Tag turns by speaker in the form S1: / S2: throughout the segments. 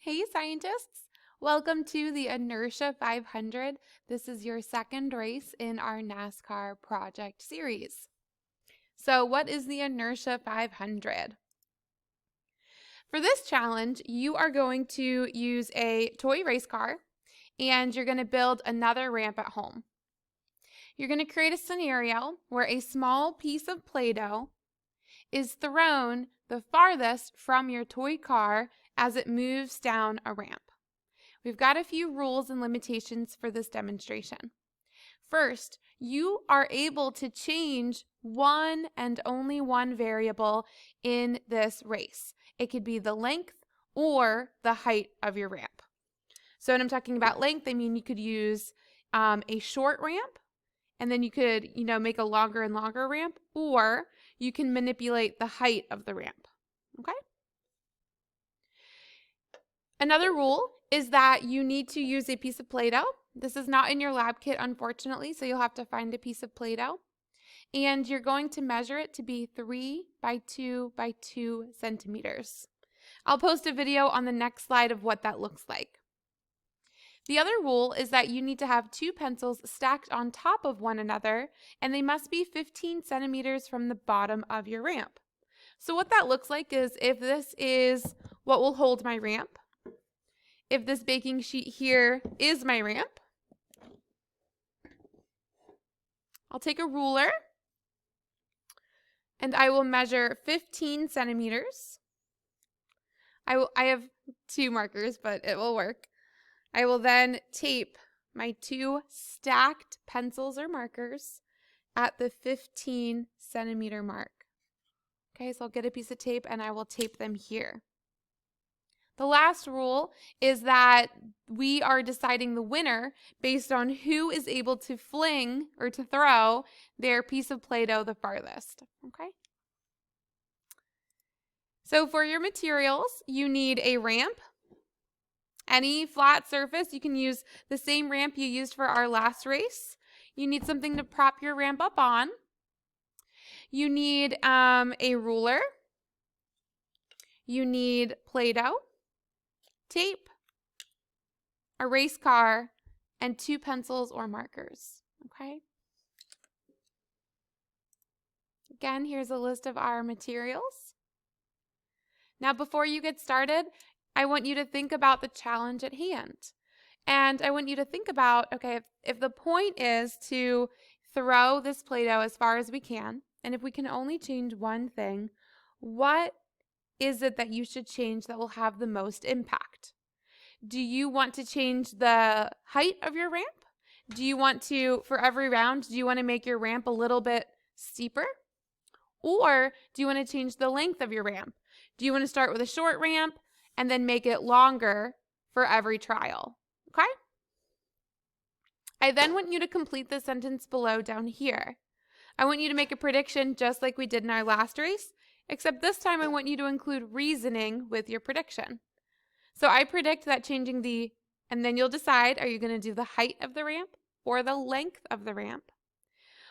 S1: Hey scientists! Welcome to the Inertia 500. This is your second race in our NASCAR project series. So what is the Inertia 500? For this challenge, you are going to use a toy race car and you're going to build another ramp at home. You're going to create a scenario where a small piece of Play-Doh is thrown the farthest from your toy car as it moves down a ramp. We've got a few rules and limitations for this demonstration. First, you are able to change one and only one variable in this race. It could be the length or the height of your ramp. So when I'm talking about length, I mean you could use a short ramp, and then you could, make a longer and longer ramp, or you can manipulate the height of the ramp. Okay? Another rule is that you need to use a piece of Play-Doh. This is not in your lab kit, unfortunately, so you'll have to find a piece of Play-Doh. And you're going to measure it to be 3 by 2 by 2 centimeters. I'll post a video on the next slide of what that looks like. The other rule is that you need to have 2 pencils stacked on top of one another, and they must be 15 centimeters from the bottom of your ramp. So what that looks like is, if this is what will hold my ramp, if this baking sheet here is my ramp, I'll take a ruler and I will measure 15 centimeters. I have 2 markers, but it will work. I will then tape my 2 stacked pencils or markers at the 15 centimeter mark. Okay, so I'll get a piece of tape and I will tape them here. The last rule is that we are deciding the winner based on who is able to fling or to throw their piece of Play-Doh the farthest. Okay? So for your materials, you need a ramp. Any flat surface, you can use the same ramp you used for our last race. You need something to prop your ramp up on. You need a ruler. You need Play-Doh, tape, a race car, and 2 pencils or markers. Okay? Again, here's a list of our materials. Now, before you get started, I want you to think about the challenge at hand. And I want you to think about, okay, if the point is to throw this Play-Doh as far as we can, and if we can only change one thing, what is it that you should change that will have the most impact? Do you want to change the height of your ramp? Do you want to, for every round, do you want to make your ramp a little bit steeper? Or do you want to change the length of your ramp? Do you want to start with a short ramp and then make it longer for every trial? Okay? I then want you to complete the sentence below down here. I want you to make a prediction just like we did in our last race, except this time I want you to include reasoning with your prediction. So I predict that changing and then you'll decide, are you going to do the height of the ramp or the length of the ramp,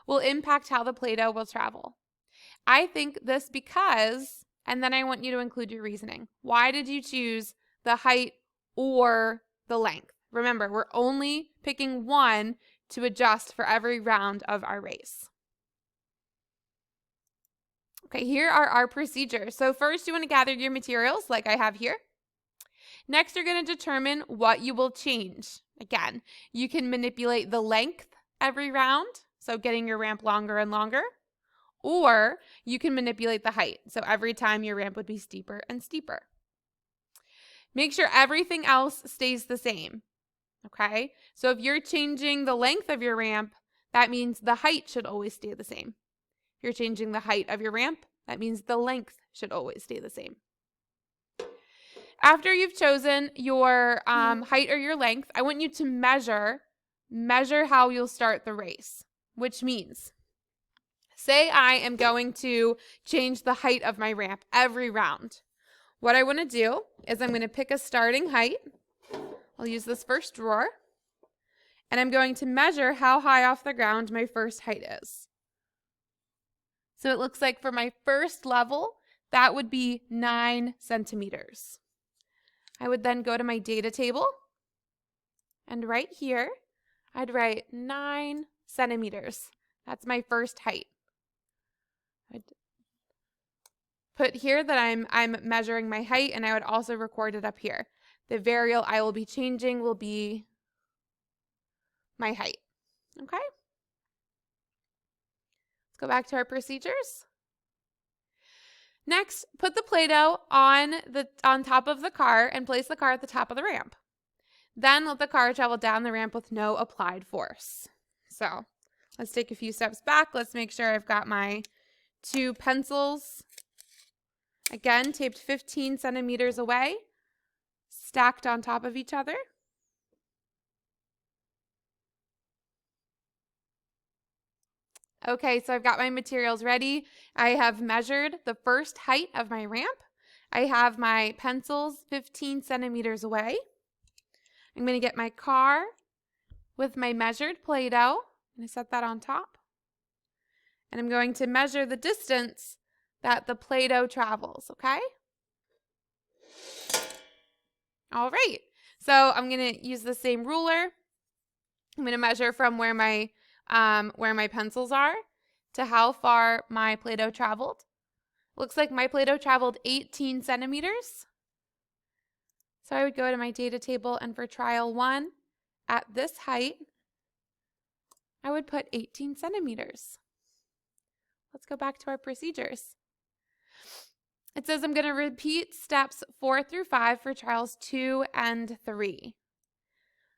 S1: will impact how the Play-Doh will travel. I think this because, and then I want you to include your reasoning. Why did you choose the height or the length? Remember, we're only picking one to adjust for every round of our race. Okay, here are our procedures. So first you want to gather your materials like I have here. Next, you're going to determine what you will change. Again, you can manipulate the length every round, so getting your ramp longer and longer, or you can manipulate the height, so every time your ramp would be steeper and steeper. Make sure everything else stays the same, okay? So if you're changing the length of your ramp, that means the height should always stay the same. If you're changing the height of your ramp, that means the length should always stay the same. After you've chosen your height or your length, I want you to measure how you'll start the race, which means, say I am going to change the height of my ramp every round. What I want to do is I'm going to pick a starting height. I'll use this first drawer, and I'm going to measure how high off the ground my first height is. So it looks like for my first level, that would be 9 centimeters. I would then go to my data table, and right here, I'd write 9 centimeters. That's my first height. I'd put here that I'm measuring my height, and I would also record it up here. The variable I will be changing will be my height. Okay? Let's go back to our procedures. Next, put the Play-Doh on top of the car and place the car at the top of the ramp. Then let the car travel down the ramp with no applied force. So let's take a few steps back. Let's make sure I've got my 2 pencils, again, taped 15 centimeters away, stacked on top of each other. Okay, so I've got my materials ready. I have measured the first height of my ramp. I have my pencils 15 centimeters away. I'm going to get my car with my measured Play-Doh. I'm going to set that on top. And I'm going to measure the distance that the Play-Doh travels, okay? All right, so I'm going to use the same ruler. I'm going to measure from where my pencils are to how far my Play-Doh traveled. Looks like my Play-Doh traveled 18 centimeters. So I would go to my data table, and for trial 1, at this height, I would put 18 centimeters. Let's go back to our procedures. It says I'm going to repeat steps 4 through 5 for trials 2 and 3.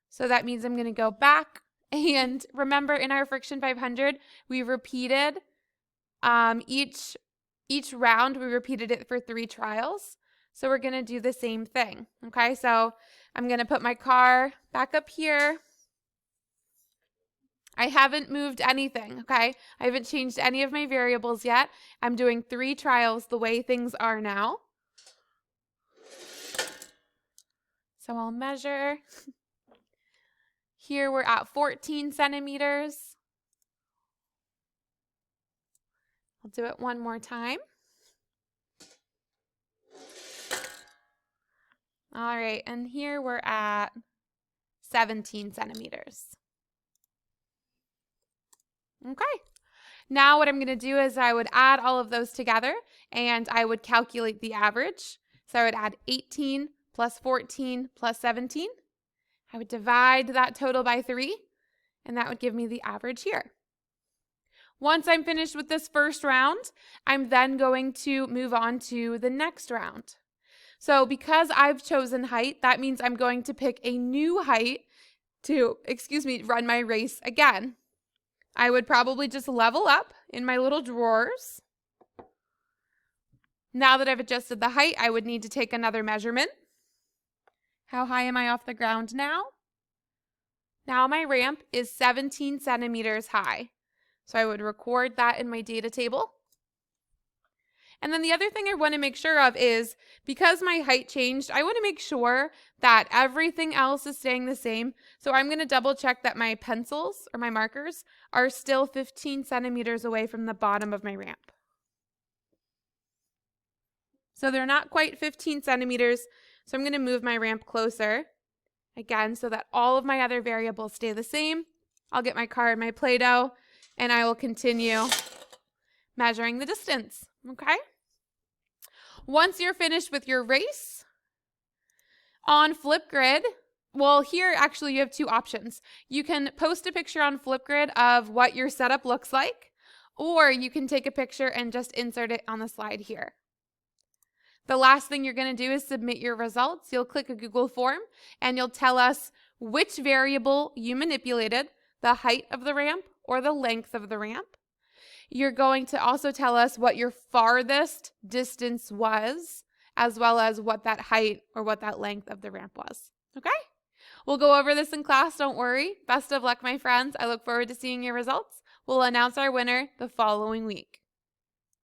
S1: So that means I'm going to go back, and remember in our Friction 500, we repeated each round, we repeated it for 3 trials. So we're going to do the same thing. Okay, so I'm going to put my car back up here. I haven't moved anything, okay? I haven't changed any of my variables yet. I'm doing 3 trials the way things are now. So I'll measure. Here we're at 14 centimeters. I'll do it one more time. All right, and here we're at 17 centimeters. Okay, now what I'm going to do is I would add all of those together and I would calculate the average. So I would add 18 plus 14 plus 17. I would divide that total by 3, and that would give me the average here. Once I'm finished with this first round, I'm then going to move on to the next round. So because I've chosen height, that means I'm going to pick a new height to, run my race again. I would probably just level up in my little drawers. Now that I've adjusted the height, I would need to take another measurement. How high am I off the ground now? Now my ramp is 17 centimeters high. So I would record that in my data table. And then the other thing I want to make sure of is, because my height changed, I want to make sure that everything else is staying the same. So I'm going to double check that my pencils or my markers are still 15 centimeters away from the bottom of my ramp. So they're not quite 15 centimeters. So I'm going to move my ramp closer again so that all of my other variables stay the same. I'll get my car and my Play-Doh, and I will continue measuring the distance. Okay? Once you're finished with your race, on Flipgrid, well, here actually you have 2 options. You can post a picture on Flipgrid of what your setup looks like, or you can take a picture and just insert it on the slide here. The last thing you're going to do is submit your results. You'll click a Google form, and you'll tell us which variable you manipulated, the height of the ramp or the length of the ramp. You're going to also tell us what your farthest distance was, as well as what that height or what that length of the ramp was. Okay? We'll go over this in class, don't worry. Best of luck, my friends. I look forward to seeing your results. We'll announce our winner the following week.